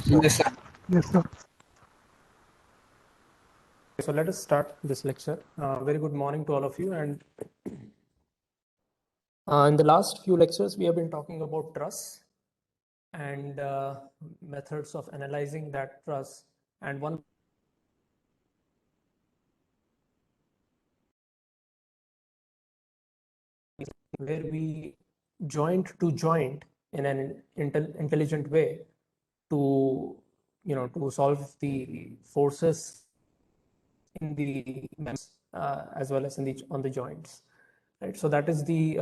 Yes, sir. Yes, sir. So let us start this lecture. Very good morning to all of you. And in the last few lectures, we have been talking about truss and methods of analyzing that truss. And one where we joint to joint in an intelligent way to to solve the forces in the members as well as in the on the joints, right? So that is the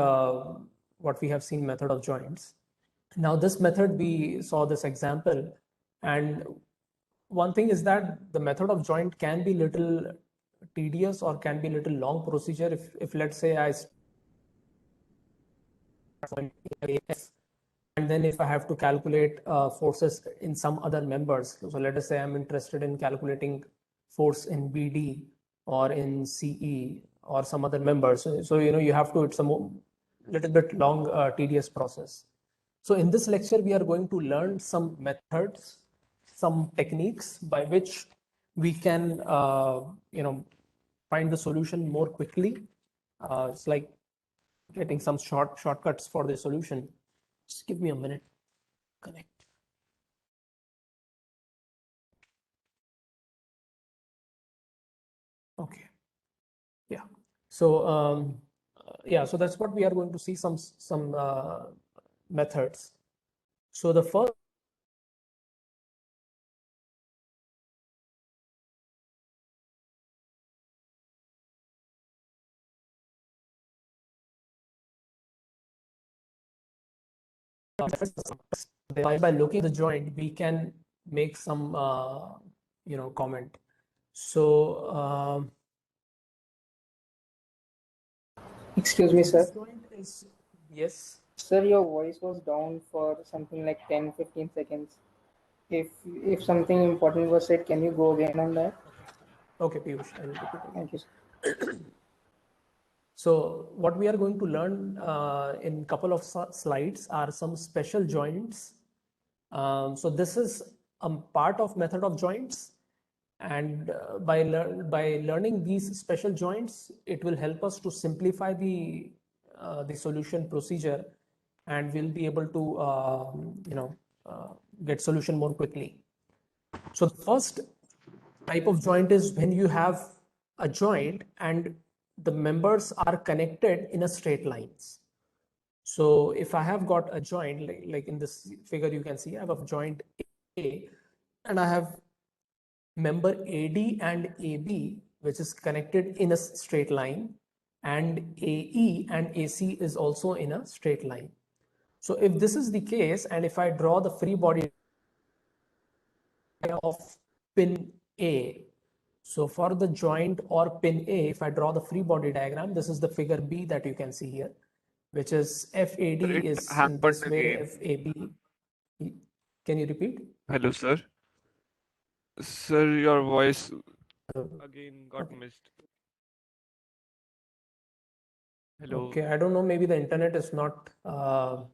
what we have seen method of joints. Now this method, we saw this example, and one thing is that the method of joint can be little tedious or can be little long procedure if let's say I and then if I have to calculate forces in some other members. So let us say I'm interested in calculating force in BD or in CE or some other members. So you have to, it's a little bit long, tedious process. So in this lecture, we are going to learn some methods, some techniques by which we can, find the solution more quickly. It's like getting some shortcuts for the solution. Just give me a minute. Connect. Okay. Yeah. So yeah, so that's what we are going to see, some methods. So the first by looking at the joint, we can make some comment. So Excuse me, sir. this joint is, yes. Sir, your voice was down for something like 10-15 seconds. If something important was said, can you go again on that? Okay, Piyush, I will repeat again. Thank you, sir. So what we are going to learn in couple of slides are some special joints. So this is a part of method of joints, and by learning these special joints, it will help us to simplify the solution procedure, and we'll be able to get solution more quickly. So the first type of joint is when you have a joint and the members are connected in a straight lines. So if I have got a joint, like in this figure you can see, I have a joint A and I have member AD and AB, which is connected in a straight line, and AE and AC is also in a straight line. So if this is the case, and if I draw the free body of pin A, so for the joint or pin A, if I draw the free body diagram, this is the figure B that you can see here, which is FAD It is in happened this way, again. FAB. Can you repeat? Hello, sir. Sir, your voice again got Okay. missed. Hello. Okay, I don't know, maybe the internet is not, there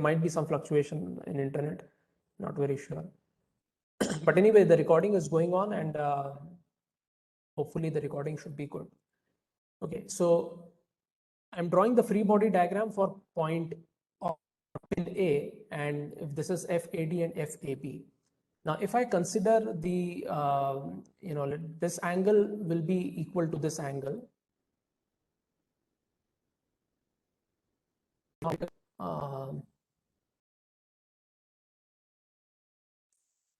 might be some fluctuation in internet, not very sure. But anyway, the recording is going on, and hopefully the recording should be good. Okay, so I'm drawing the free body diagram for point of pin A, and if this is FAD and FAB. Now, if I consider the, this angle will be equal to this angle.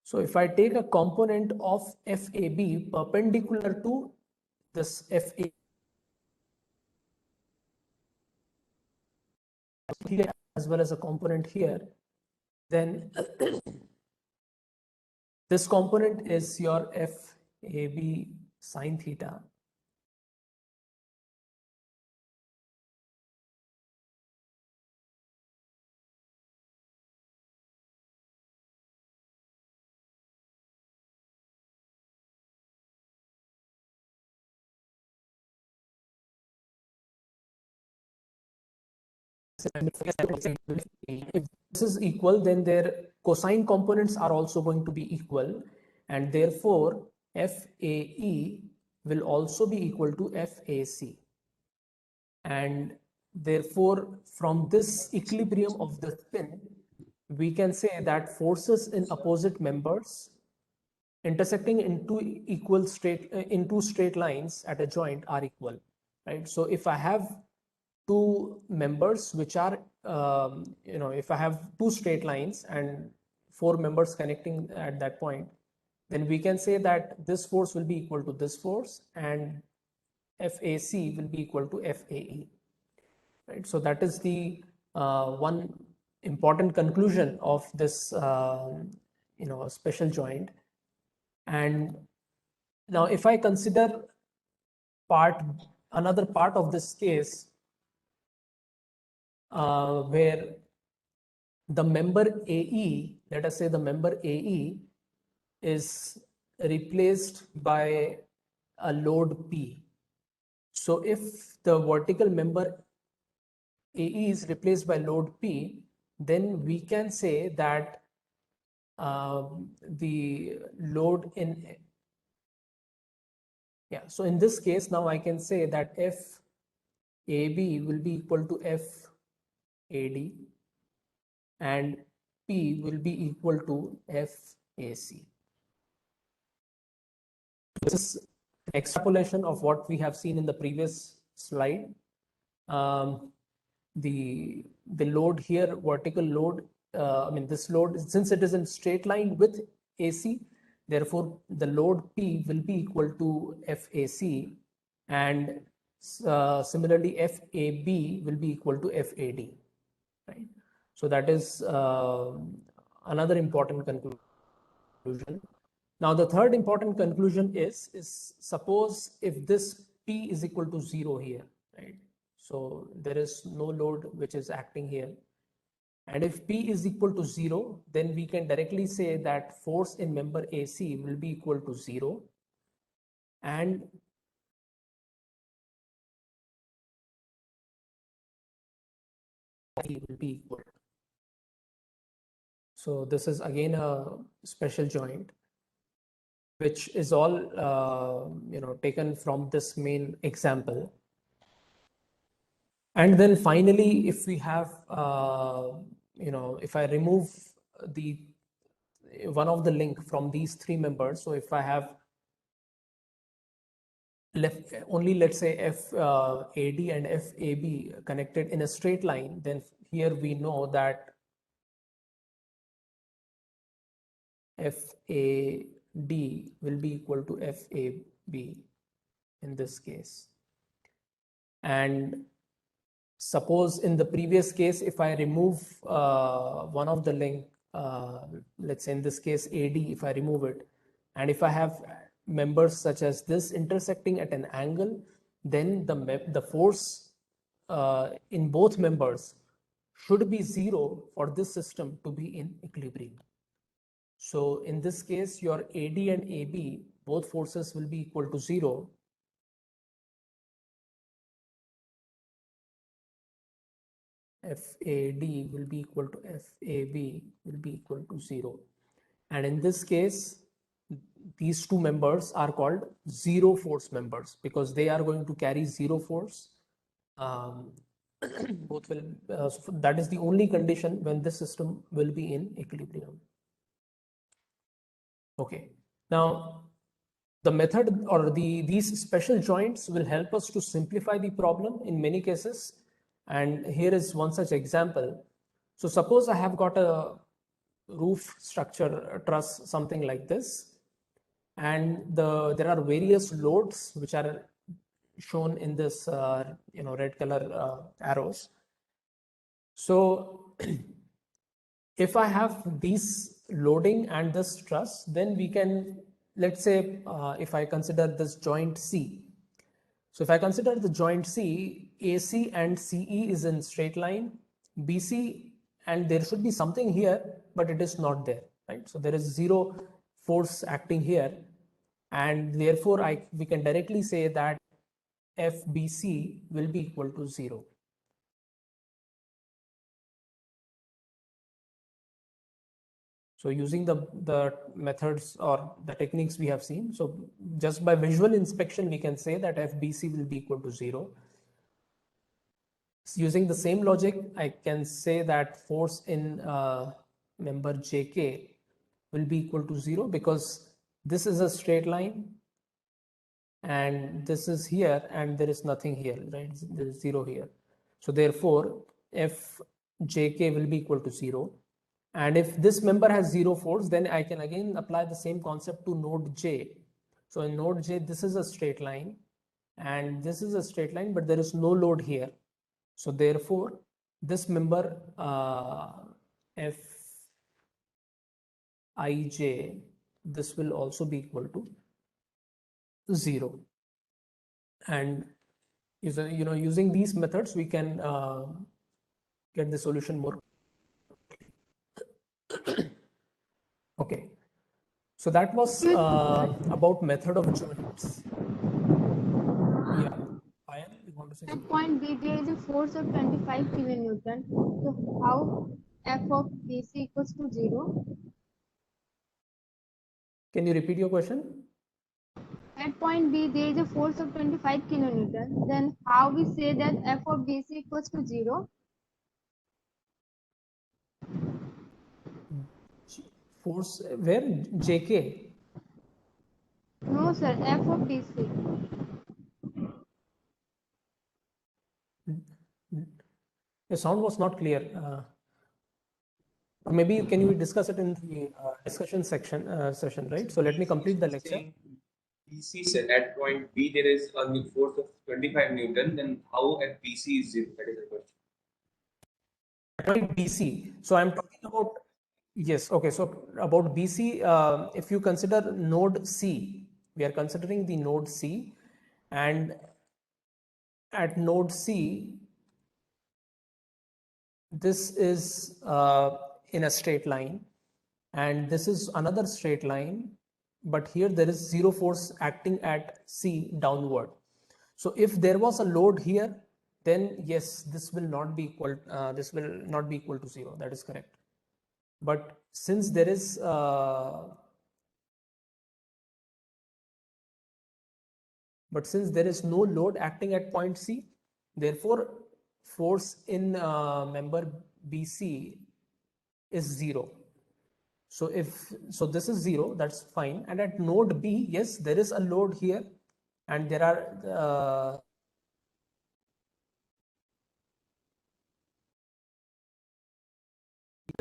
So if I take a component of FAB perpendicular to this FA here as well as a component here, then this component is your FAB sine theta. If this is equal, then there cosine components are also going to be equal, and therefore FAE will also be equal to FAC. And therefore, from this equilibrium of the spin, we can say that forces in opposite members intersecting in two straight lines at a joint are equal, right? So if I have two members which are if I have two straight lines and four members connecting at that point, then we can say that this force will be equal to this force and FAC will be equal to FAE, right? So that is the one important conclusion of this special joint. And now if I consider another part of this case where the member AE, let us say the member AE is replaced by a load P. So if the vertical member AE is replaced by load P, then we can say that the load in so in this case, now I can say that FAB will be equal to FAD and P will be equal to FAC. This is an extrapolation of what we have seen in the previous slide. The load here, vertical load, this load, since it is in straight line with AC, therefore the load P will be equal to FAC, and similarly FAB will be equal to FAD, right? So that is another important conclusion. Now the third important conclusion is suppose if this P is equal to 0 here, right? So there is no load which is acting here. And if P is equal to 0, then we can directly say that force in member AC will be equal to 0. And will be equal. So this is again a special joint, which is all taken from this main example. And then finally, if we have if I remove one of the link from these three members, so if I have left only, let's say FAD and FAB connected in a straight line, then here we know that FAD will be equal to FAB in this case. And suppose in the previous case, if I remove one of the link, let's say in this case AD, if I remove it, and if I have members such as this intersecting at an angle, then the force in both members should be 0 for this system to be in equilibrium. So in this case, your AD and AB, both forces will be equal to 0. FAD will be equal to FAB will be equal to 0. And in this case, these two members are called zero force members because they are going to carry 0 force. Both will, so that is the only condition when this system will be in equilibrium. Okay, now the method or these special joints will help us to simplify the problem in many cases. And here is one such example. So suppose I have got a roof structure, a truss, something like this, and there are various loads which are shown in this red color arrows. So if I have these loading and this truss, then we can, let's say if I consider this joint C. So if I consider the joint C, AC and CE is in straight line, BC, and there should be something here, but it is not there, right? So there is 0 force acting here, and therefore we can directly say that FBC will be equal to 0. So using the methods or the techniques we have seen, so just by visual inspection, we can say that FBC will be equal to 0. Using the same logic, I can say that force in member JK will be equal to 0 because this is a straight line and this is here and there is nothing here, right? There is 0 here. So therefore, FJK will be equal to 0. And if this member has 0 force, then I can again apply the same concept to node J. So in node J, this is a straight line and this is a straight line, but there is no load here. So therefore, this member Fij, this will also be equal to 0. And using these methods, we can get the solution more. Okay, so that was about method of joints. Yeah, Ayan, you want to say something? At point B, there is a force of 25 kilonewton. So how F of BC equals to 0? Can you repeat your question? At point B, there is a force of 25 kilonewton. Then how we say that F of BC equals to 0? Force where? JK. No, sir. F of BC. The sound was not clear. Or maybe can you discuss it in the discussion session, right? So let me complete the lecture. BC said at point B there is a force of 25 Newton, then how at BC is 0? That is the question. Point BC. So I'm talking about, yes, okay. So about BC, if you consider node C, we are considering the node C, and at node C, this is in a straight line, and this is another straight line, but here there is 0 force acting at C downward. So if there was a load here, then yes, this will not be equal. This will not be equal to 0. That is correct. But since there is no load acting at point C, therefore force in member BC is 0. So this is 0, that's fine. And at node B, yes, there is a load here, and there are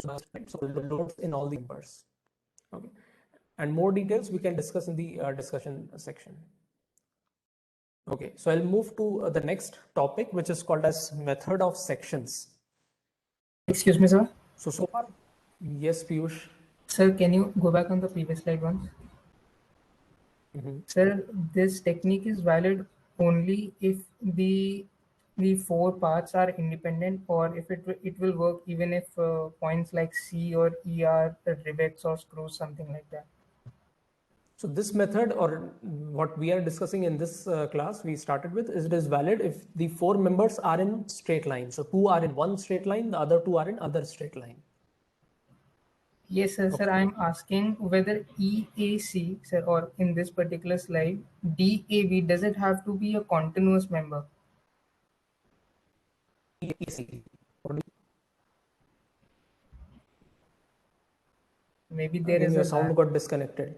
so the loads in all the members. Okay, and more details we can discuss in the discussion section. Okay, so I'll move to the next topic, which is called as method of sections. Excuse me, sir. So far, yes, Piyush. Sir, can you go back on the previous slide once? Sir, this technique is valid only if the 4 paths are independent, or if it will work even if points like C or E are rivets or screws, something like that. So this method, or what we are discussing in this class we started with, is it is valid if the 4 members are in straight line. So 2 are in one straight line, the other 2 are in other straight line. Yes, sir. Okay. Sir, I'm asking whether EAC, sir, or in this particular slide, DAV, does it have to be a continuous member? EAC. Maybe there is your a sound got disconnected.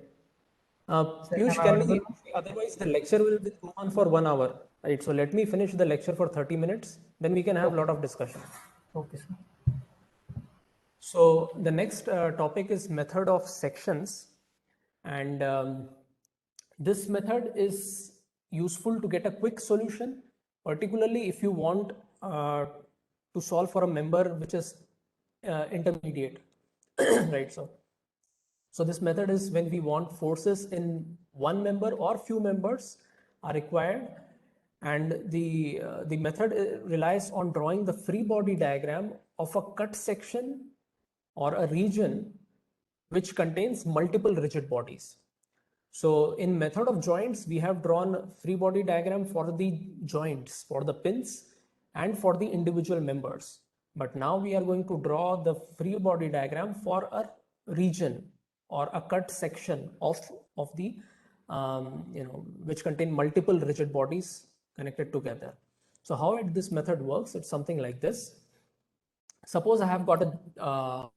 Piyush, can we, otherwise the lecture will go on for 1 hour, right? So let me finish the lecture for 30 minutes, then we can have a lot of discussion. Okay, sir. So the next topic is method of sections, and this method is useful to get a quick solution, particularly if you want to solve for a member which is intermediate, right? So this method is when we want forces in one member or few members are required, and the method relies on drawing the free body diagram of a cut section or a region which contains multiple rigid bodies. So in method of joints, we have drawn free body diagram for the joints, for the pins, and for the individual members. But now we are going to draw the free body diagram for a region or a cut section of the which contain multiple rigid bodies connected together. So how this method works, it's something like this. Suppose I have got a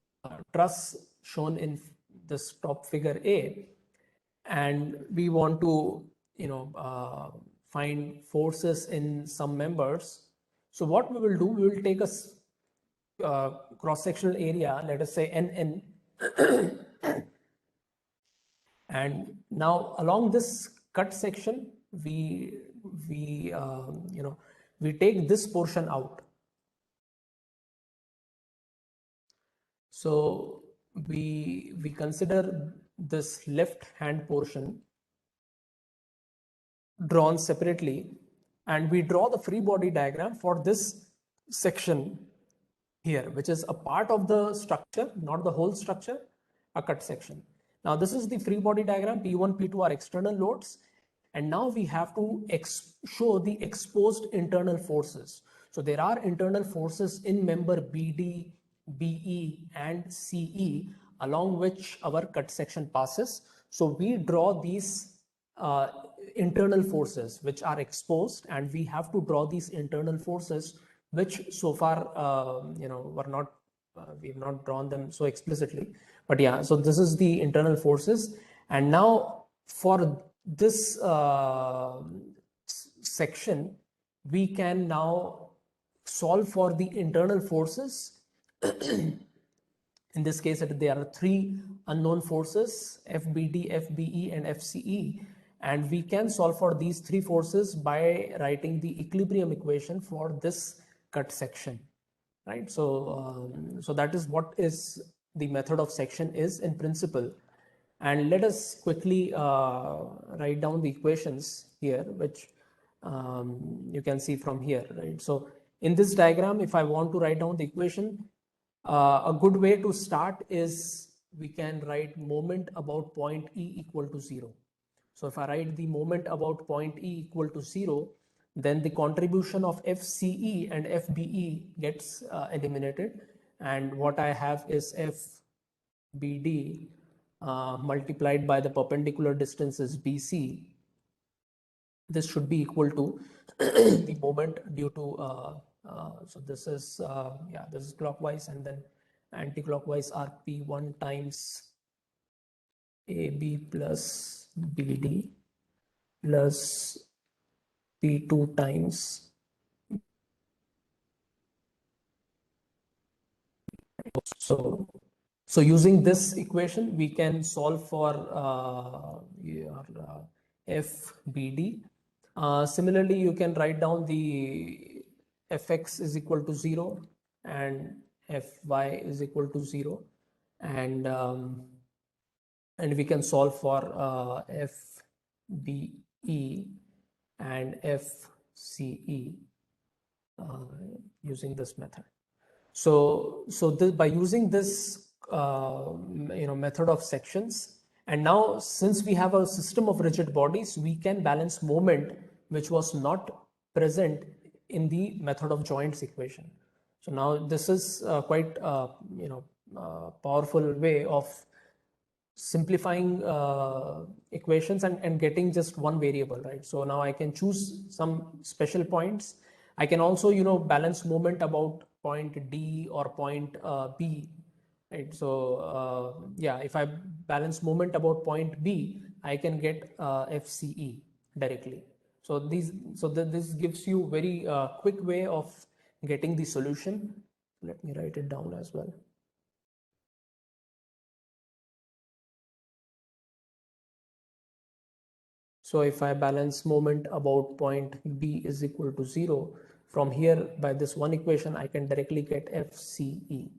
truss shown in this top figure A, and we want to find forces in some members. So what we will do, we will take a cross-sectional area, let us say NN, and now along this cut section, we take this portion out. So we consider this left hand portion drawn separately, and we draw the free body diagram for this section here, which is a part of the structure, not the whole structure, a cut section. Now this is the free body diagram. P1, P2 are external loads, and now we have to show the exposed internal forces. So there are internal forces in member BD, BE and CE along which our cut section passes. So we draw these internal forces which are exposed, and we have to draw these internal forces which so far were not we've not drawn them so explicitly, but yeah, so this is the internal forces. And now for this section, we can now solve for the internal forces. In this case, there are three unknown forces, FBD, FBE and FCE, and we can solve for these three forces by writing the equilibrium equation for this cut section, right? So so that is what is the method of section is in principle. And let us quickly write down the equations here, which you can see from here, right? So in this diagram, if I want to write down the equation, a good way to start is we can write moment about point E equal to 0. So if I write the moment about point E equal to 0, then the contribution of FCE and FBE gets eliminated. And what I have is FBD multiplied by the perpendicular distances BC. This should be equal to the moment due to, so this is, yeah, this is clockwise, and then anti-clockwise are P1 times AB plus BD plus P2 times so using this equation, we can solve for your FBD. Similarly, you can write down the Fx is equal to 0 and Fy is equal to 0, and we can solve for FBE and FCE using this method. So by using this method of sections, and now since we have a system of rigid bodies, we can balance moment which was not present in the method of joints equation. So now this is quite powerful way of simplifying equations and getting just one variable, right? So now I can choose some special points. I can also balance moment about point D or point B, right? So yeah, if I balance moment about point B, I can get FCE directly. So this gives you very quick way of getting the solution. Let me write it down as well. So if I balance moment about point B is equal to 0, from here by this one equation, I can directly get FCE,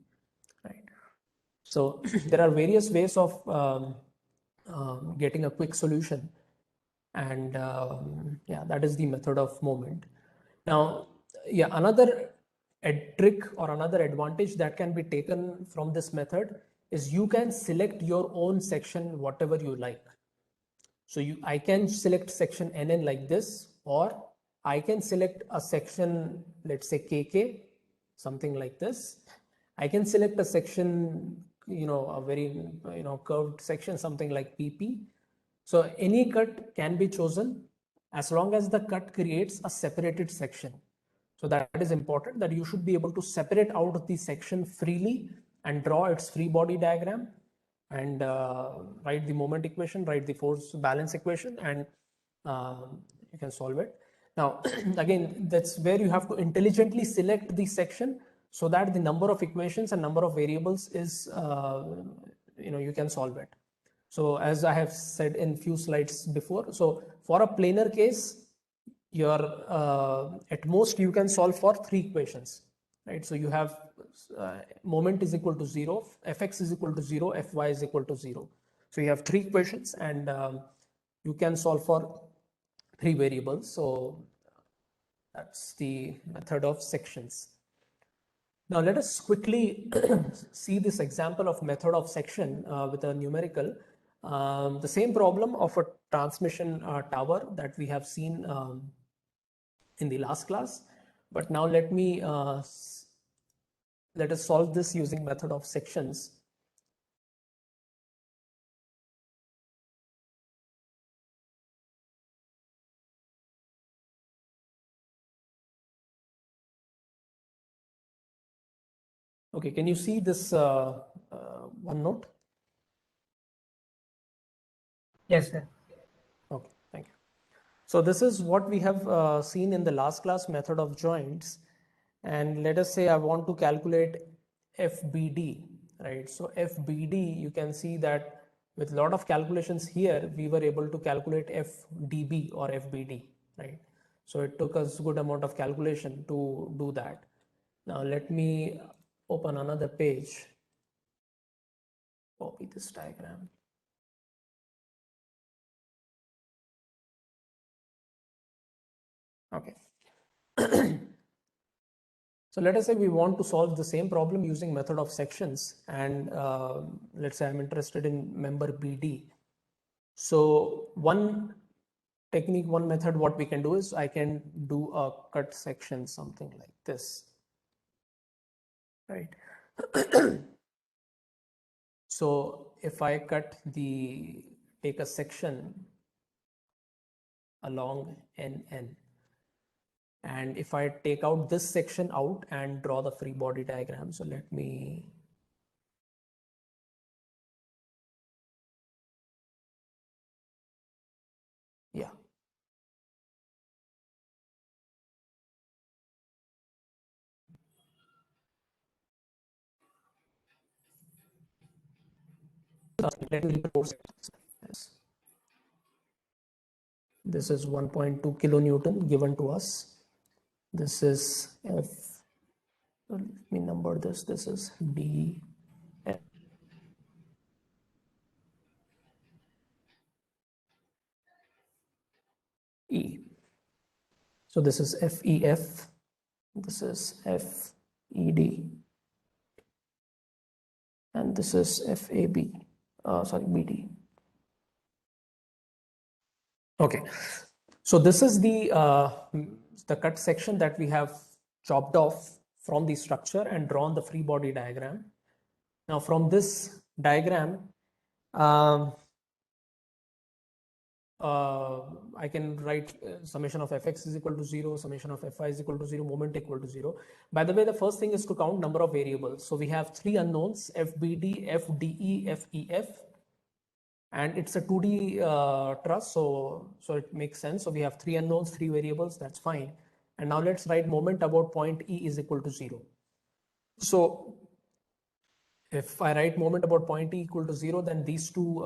right? So there are various ways of getting a quick solution, and yeah, that is the method of moment. Now, yeah, another trick or another advantage that can be taken from this method is you can select your own section, whatever you like. So I can select section NN like this, or I can select a section, let's say KK, something like this. I can select a section a very curved section, something like PP. So any cut can be chosen as long as the cut creates a separated section. So that is important, that you should be able to separate out the section freely and draw its free body diagram and write the moment equation, write the force balance equation, and you can solve it. Now, again, that's where you have to intelligently select the section so that the number of equations and number of variables is, you can solve it. So as I have said in few slides before, so for a planar case, your at most you can solve for 3 equations, right? So you have moment is equal to 0, fx is equal to 0, fy is equal to 0. So you have 3 equations, and you can solve for 3 variables. So that's the method of sections. Now let us quickly see this example of method of section with a numerical. The same problem of a transmission tower that we have seen in the last class, but now let us solve this using method of sections. Okay, can you see this one note? Yes, sir. Okay, thank you. So this is what we have seen in the last class, method of joints. And let us say I want to calculate FBD, right? So FBD, you can see that with a lot of calculations here, we were able to calculate FDB or FBD, right? So it took us a good amount of calculation to do that. Now let me open another page, copy this diagram. Okay. So let us say we want to solve the same problem using method of sections, and let's say I'm interested in member BD. So one technique, one method, what we can do is I can do a cut section, something like this, right? So if I take a section along NN, and if I take out this section out and draw the free body diagram, so let me let me report this. This is 1.2 kilonewton given to us. This is F. Let me number this. This is D. F. E. So this is FEF. This is FED. And this is FAB. BD. Okay. So this is the cut section that we have chopped off from the structure and drawn the free body diagram. Now from this diagram, I can write summation of fx is equal to 0, summation of fy is equal to 0, moment equal to 0. By the way, the first thing is to count number of variables. So we have 3 unknowns, FBD, FDE, FEF, and it's a 2D truss, so it makes sense. So we have 3 unknowns, 3 variables, that's fine. And now let's write moment about point E is equal to 0. So if I write moment about point E equal to 0, then these two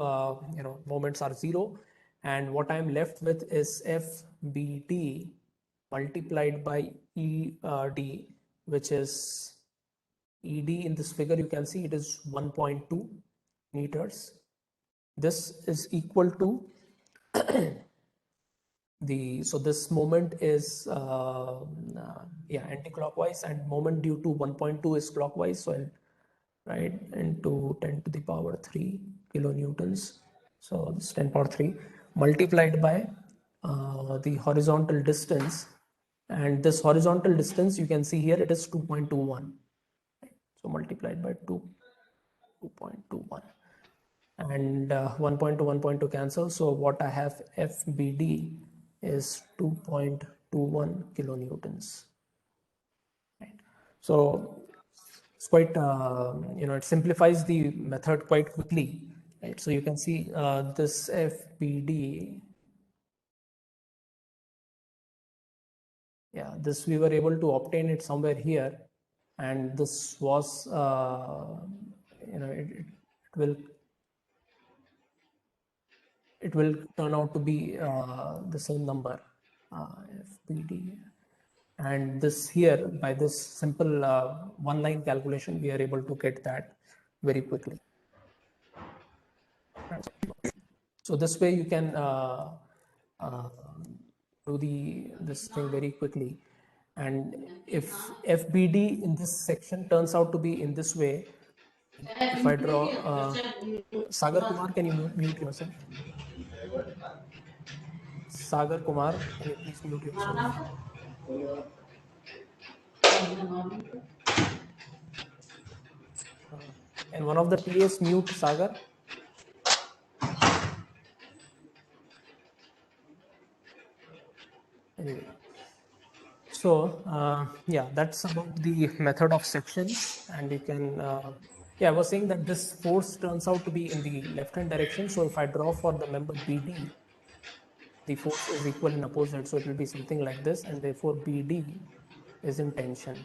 moments are 0. And what I'm left with is FBD multiplied by ED, which is ED in this figure. You can see it is 1.2 meters. This is equal to so this moment is anti-clockwise, and moment due to 1.2 is clockwise. So I'll write into 10 to the power 3 kilonewtons. So this 10 power 3 multiplied by the horizontal distance, and this horizontal distance you can see here, it is 2.21. So multiplied by 2.21. 1.21. And 1.2, 1.2 cancel. So what I have FBD is 2.21 kilonewtons. Right. So it's quite, it simplifies the method quite quickly. Right. So you can see this FBD. Yeah, this we were able to obtain it somewhere here, and this was, it will turn out to be the same number, FBD. And this here, by this simple one-line calculation, we are able to get that very quickly. So this way you can do this thing very quickly. And if FBD in this section turns out to be in this way, if I draw, Sagar Kumar, can you mute yourself? Sagar Kumar, can you please mute yourself? And one of the TAs mute Sagar. Anyway, so yeah, that's about the method of sections. And you can, yeah, I was saying that this force turns out to be in the left-hand direction. So if I draw for the member BD, the force is equal in opposite. So it will be something like this. And therefore BD is in tension.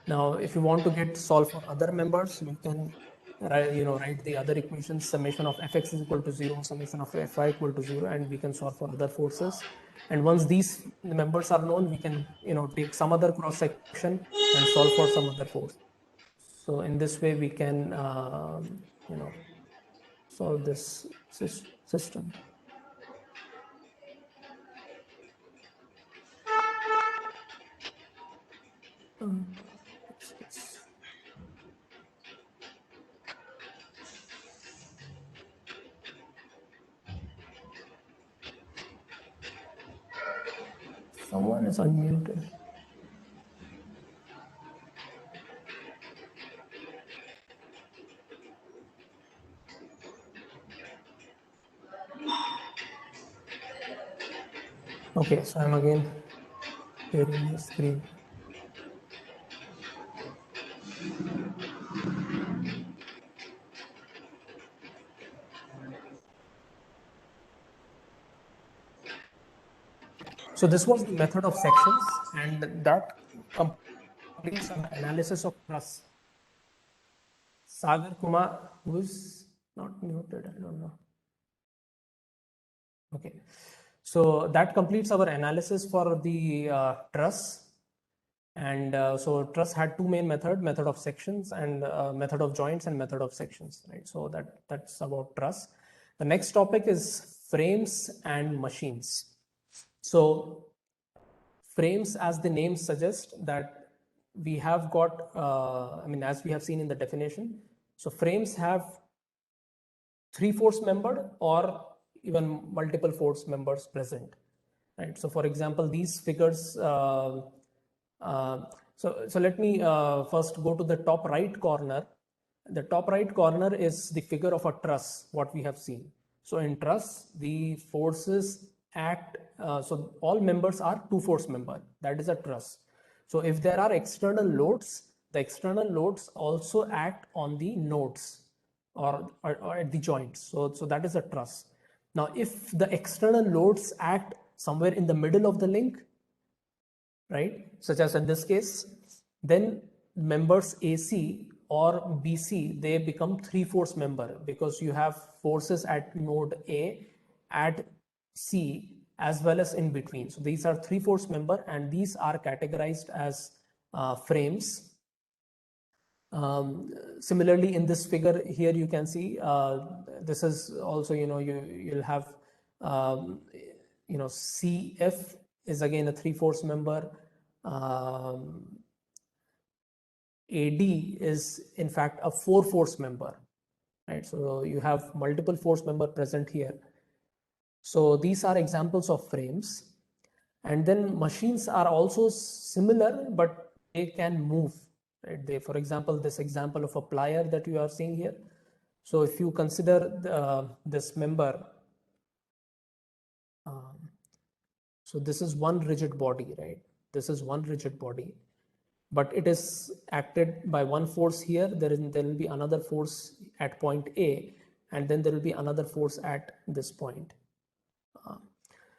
Now, if you want to solve for other members, you can write the other equations, summation of fx is equal to 0, summation of fy equal to 0, and we can solve for other forces. And once these members are known, we can take some other cross section and solve for some other force. So in this way, we can solve this system. Someone is unmuted. Okay, so I'm again sharing the screen. So this was the method of sections, and that completes an analysis of truss. Sagar Kumar, who is not muted, I don't know. Okay, so that completes our analysis for the truss. And so truss had two main methods, method of sections and method of joints and method of sections, right? So that's about truss. The next topic is frames and machines. So frames, as the name suggests, that we have got, as we have seen in the definition, so frames have 3 force membered or even multiple force members present, right? So for example, these figures, so let me first go to the top right corner. The top right corner is the figure of a truss, what we have seen. So in truss, the forces act, so all members are 2 force member, that is a truss. So if there are external loads, the external loads also act on the nodes or at the joints. So that is a truss. Now, if the external loads act somewhere in the middle of the link, right, such as in this case, then members AC or BC, they become 3 force member, because you have forces at node A, at C, as well as in between. So these are 3 force member, and these are categorized as frames. Similarly, in this figure here, you can see this is also, you'll have CF is again a 3 force member. AD is in fact a 4 force member, right? So you have multiple force member present here. So these are examples of frames. And then machines are also similar, but can move, right? They, for example, this example of a plier that you are seeing here. So if you consider this member, so this is one rigid body, right? This is one rigid body, but it is acted by one force here. There will be another force at point A, and then there will be another force at this point.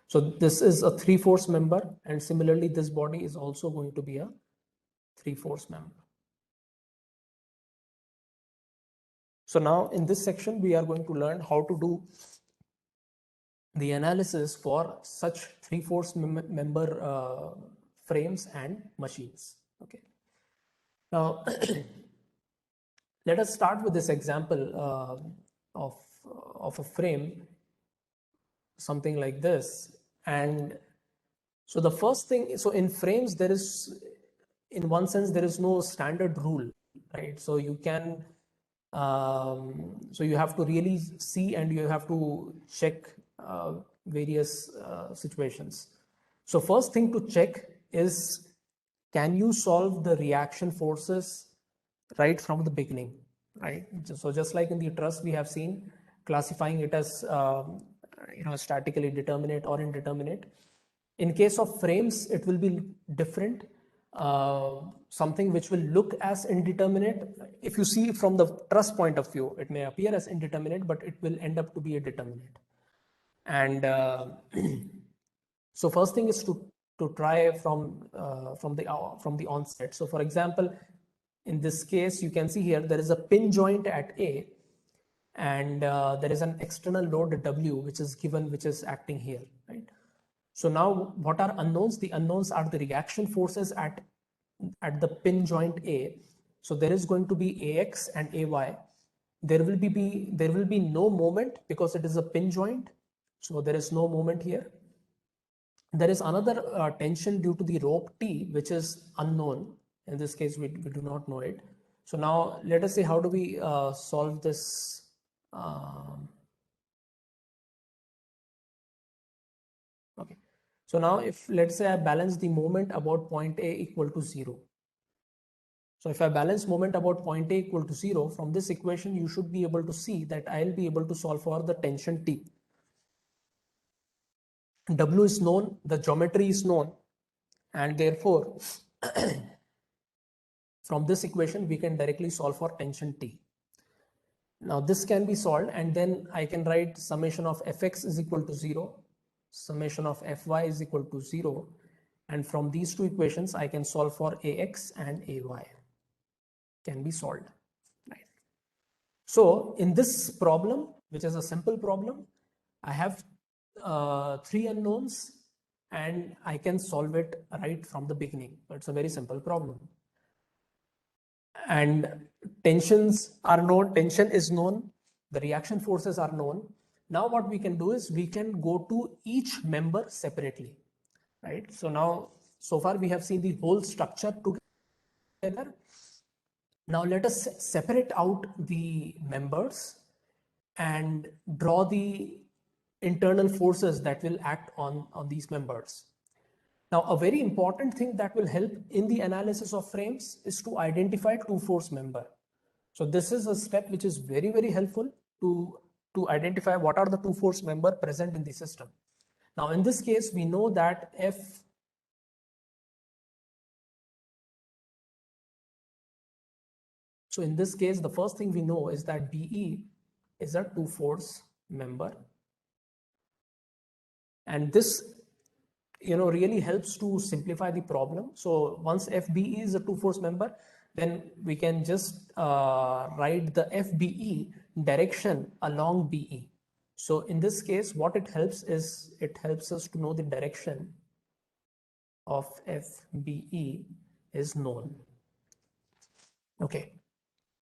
So this is a 3-force member, and similarly, this body is also going to be a 3-force member. So now in this section, we are going to learn how to do the analysis for such 3-force member frames and machines. Okay. Now, let us start with this example of a frame, something like this. And so the first thing, so in frames, there is, in one sense, there is no standard rule, right? So you can, so you have to really see and you have to check various situations. So first thing to check is, can you solve the reaction forces right from the beginning, right? So just like in the truss, we have seen classifying it as statically determinate or indeterminate. In case of frames, it will be different. Something which will look as indeterminate, if you see from the truss point of view, it may appear as indeterminate, but it will end up to be a determinate. And so first thing is to try from the onset. So for example, in this case, you can see here there is a pin joint at A, and there is an external load W which is given, which is acting here, right? So now what are unknowns? The unknowns are the reaction forces at the pin joint A. So there is going to be AX and AY. There will be no moment because it is a pin joint. So there is no moment here. There is another tension due to the rope T, which is unknown. In this case, we do not know it. So now let us see, how do we solve this? Okay. So now if, let's say I balance the moment about point A equal to 0. So if I balance moment about point A equal to 0, from this equation, you should be able to see that I'll be able to solve for the tension T. W is known, the geometry is known, and therefore, from this equation, we can directly solve for tension T. Now this can be solved, and then I can write summation of Fx is equal to 0, summation of Fy is equal to 0, and from these two equations, I can solve for Ax and Ay. Can be solved, right? So in this problem, which is a simple problem, I have 3 unknowns, and I can solve it right from the beginning. It's a very simple problem. And tensions are known, tension is known, the reaction forces are known. Now what we can do is we can go to each member separately, right? So now, so far we have seen the whole structure together. Now let us separate out the members and draw the internal forces that will act on these members. Now, a very important thing that will help in the analysis of frames is to identify 2-force member. So this is a step which is very, very helpful to identify what are the 2-force member present in the system. Now, in this case, we know that so in this case, the first thing we know is that BE is a 2-force member. And this, really helps to simplify the problem. So once FBE is a 2-force member, then we can just write the FBE direction along BE. So in this case, what it helps is, it helps us to know the direction of FBE is known. Okay.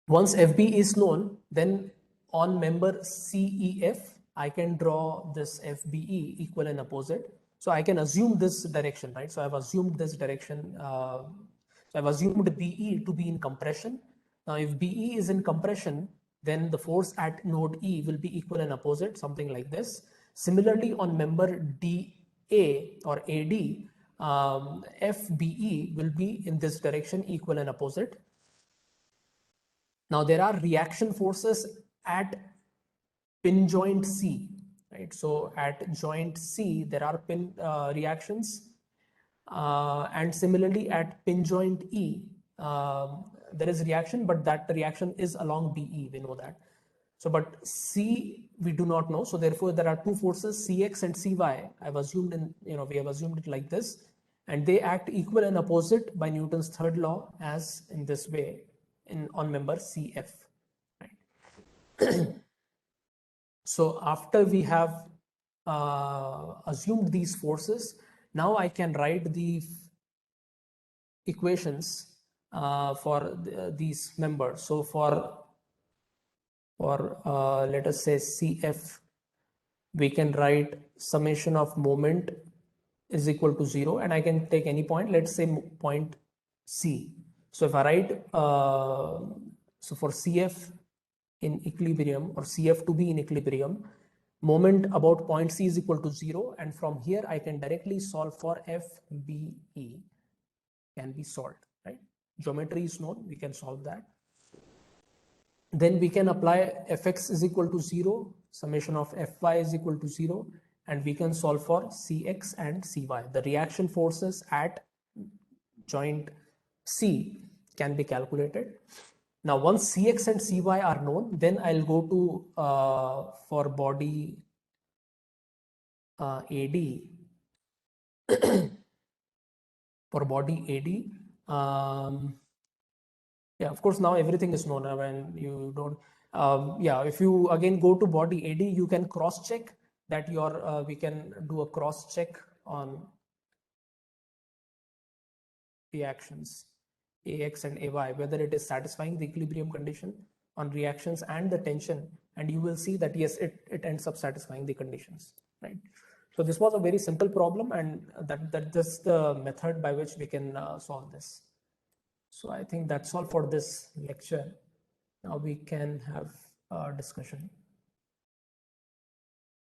Once FB is known, then on member CEF, I can draw this FBE equal and opposite. So I can assume this direction, right? So I've assumed this direction. So I've assumed BE to be in compression. Now, if BE is in compression, then the force at node E will be equal and opposite, something like this. Similarly, on member DA or AD, FBE will be in this direction, equal and opposite. Now there are reaction forces at pin joint C, right? So at joint C, there are pin reactions, and similarly at pin joint E, there is reaction, but that reaction is along BE, we know that. So, but C, we do not know. So therefore there are two forces, CX and CY. I've assumed we have assumed it like this, and they act equal and opposite by Newton's third law as in this way on member CF, right? So after we have assumed these forces, now I can write the equations for these members. So for let us say CF, we can write summation of moment is equal to 0, and I can take any point, let's say point C. So if I write, so for CF in equilibrium, or CF to be in equilibrium, moment about point C is equal to 0, and from here I can directly solve for FBE, can be solved, right? Geometry is known, we can solve that. Then we can apply Fx is equal to 0, summation of Fy is equal to 0, and we can solve for Cx and Cy. The reaction forces at joint C can be calculated. Now, once Cx and Cy are known, then I'll go to for body AD. For body AD, yeah, of course, now everything is known. When you don't, yeah, if you again go to body AD, you can cross check that your, we can do a cross check on reactions AX and AY, whether it is satisfying the equilibrium condition on reactions and the tension, and you will see that yes, it ends up satisfying the conditions, right? So this was a very simple problem, and that's the method by which we can solve this. So I think that's all for this lecture. Now we can have a discussion.